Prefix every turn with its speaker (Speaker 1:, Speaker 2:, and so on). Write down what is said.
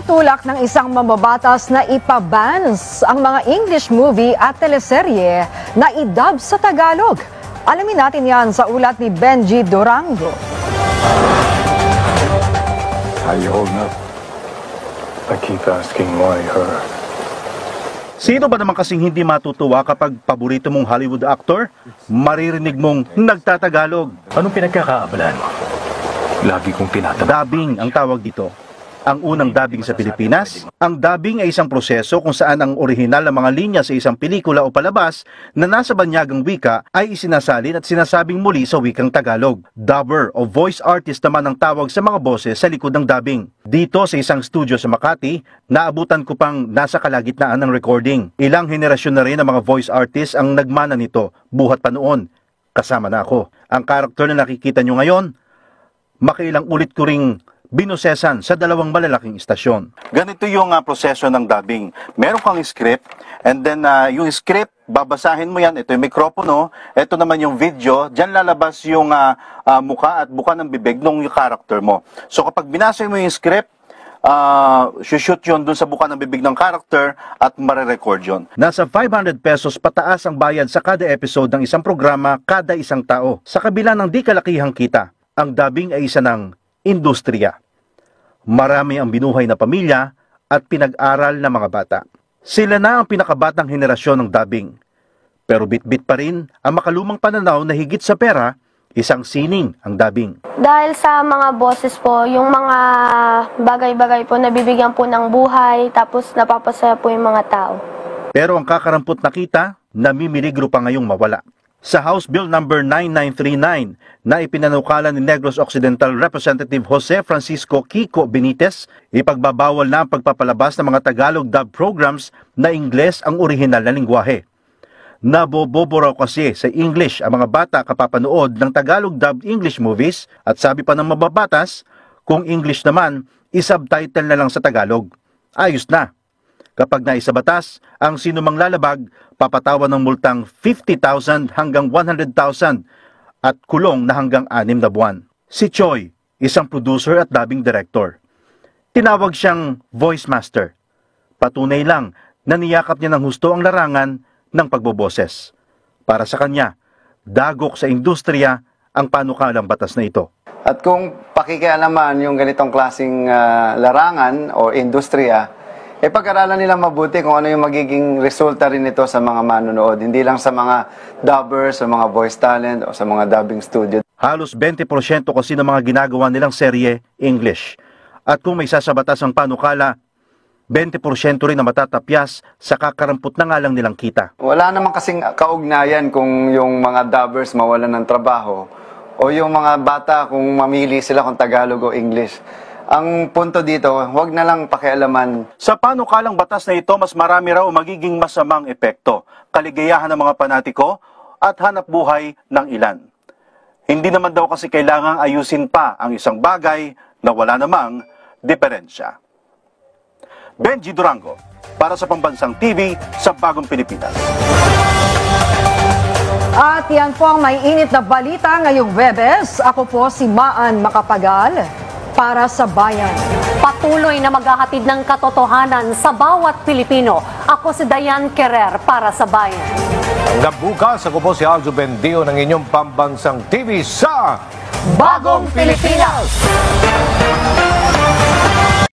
Speaker 1: Tinutulak ng isang mambabatas na ipabans ang mga English movie at teleserye na i-dub sa Tagalog. Alamin natin yan sa ulat ni Benji Durango.
Speaker 2: How you holding up? I keep asking why her.
Speaker 3: Sino ba naman kasing hindi matutuwa kapag paborito mong Hollywood actor, maririnig mong nagtatagalog?
Speaker 2: Anong pinagkakaabalan mo? Lagi kong tinatanong.
Speaker 3: Dubbing ang tawag dito. Ang unang dubbing sa Pilipinas, ang dubbing ay isang proseso kung saan ang orihinal na mga linya sa isang pelikula o palabas na nasa banyagang wika ay isinasalin at sinasabing muli sa wikang Tagalog. Dubber o voice artist naman ang tawag sa mga boses sa likod ng dubbing. Dito sa isang studio sa Makati, naabutan ko pang nasa kalagitnaan ng recording. Ilang henerasyon na rin ng mga voice artists ang nagmana nito, buhat pa noon. Kasama na ako. Ang karakter na nakikita nyo ngayon, makailang ulit ko ring binosesan sa dalawang malalaking istasyon. Ganito yung proseso ng dubbing. Meron kang script, and then yung script, babasahin mo yan. Ito yung mikropono, ito naman yung video. Diyan lalabas yung mukha at buka ng bibig ng character mo. So kapag binasa mo yung script, shoot yun dun sa buka ng bibig ng character at marirecord yun. Nasa 500 pesos pataas ang bayad sa kada episode ng isang programa kada isang tao. Sa kabila ng di kalakihang kita, ang dubbing ay isa ng industriya. Marami ang binuhay na pamilya at pinag-aral na mga bata. Sila na ang pinakabatang henerasyon ng dubbing. Pero bit-bit pa rin ang makalumang pananaw na higit sa pera, isang sining ang dubbing.
Speaker 4: Dahil sa mga boses po, yung mga bagay-bagay po nabibigyan po ng buhay, tapos napapasaya po yung mga tao.
Speaker 3: Pero ang kakarampot na kita, namimiligro pa ngayong mawala. Sa House Bill No. 9939 na ipinanukala ni Negros Occidental Representative Jose Francisco Kiko Benitez, ipagbabawal na ang pagpapalabas ng mga Tagalog dub programs na Ingles ang orihinal na lingwahe. Nabobobo raw kasi sa English ang mga bata kapapanood ng Tagalog dubbed English movies at sabi pa ng mababatas, kung English naman, isubtitle na lang sa Tagalog. Ayos na. Kapag naisabatas, ang sinumang lalabag, papatawan ng multang 50,000 hanggang 100,000 at kulong na hanggang 6 na buwan. Si Choi, isang producer at dubbing director. Tinawag siyang voice master. Patunay lang na niyakap niya ng husto ang larangan ng pagboboses. Para sa kanya, dagok sa industriya ang panukalang batas na ito.
Speaker 5: At kung pakikialaman yung ganitong klaseng larangan o industriya, pag-aralan nila mabuti kung ano yung magiging resulta rin nito sa mga manonood. Hindi lang sa mga dubbers, sa mga voice talent, o sa mga dubbing studio. Halos 20% kasi ng mga ginagawa nilang serye, English. At kung may sasabatas ang panukala, 20% rin na matatapyas sa kakarampot na nga lang nilang kita. Wala naman kasing kaugnayan kung yung mga dubbers mawalan ng trabaho o yung mga bata kung mamili sila kung Tagalog o English. Ang punto dito, huwag na lang pakialaman. Sa panukalang batas na ito, mas marami raw magiging masamang epekto, kaligayahan ng mga panatiko at hanap buhay ng ilan. Hindi naman daw kasi kailangang ayusin pa ang isang bagay na wala namang diferensya. Benji Durango, para sa Pambansang TV sa Bagong Pilipinas.
Speaker 1: At yan po ang may init na balita ngayong Webes. Ako po si Maan Macapagal para sa Bayan.
Speaker 6: Patuloy na maghahatid ng katotohanan sa bawat Pilipino. Ako si Diane Querer para sa Bayan.
Speaker 7: Hanggang bukas, ako po si Aljo Bendio ng inyong Pambansang TV sa
Speaker 6: Bagong Pilipinas!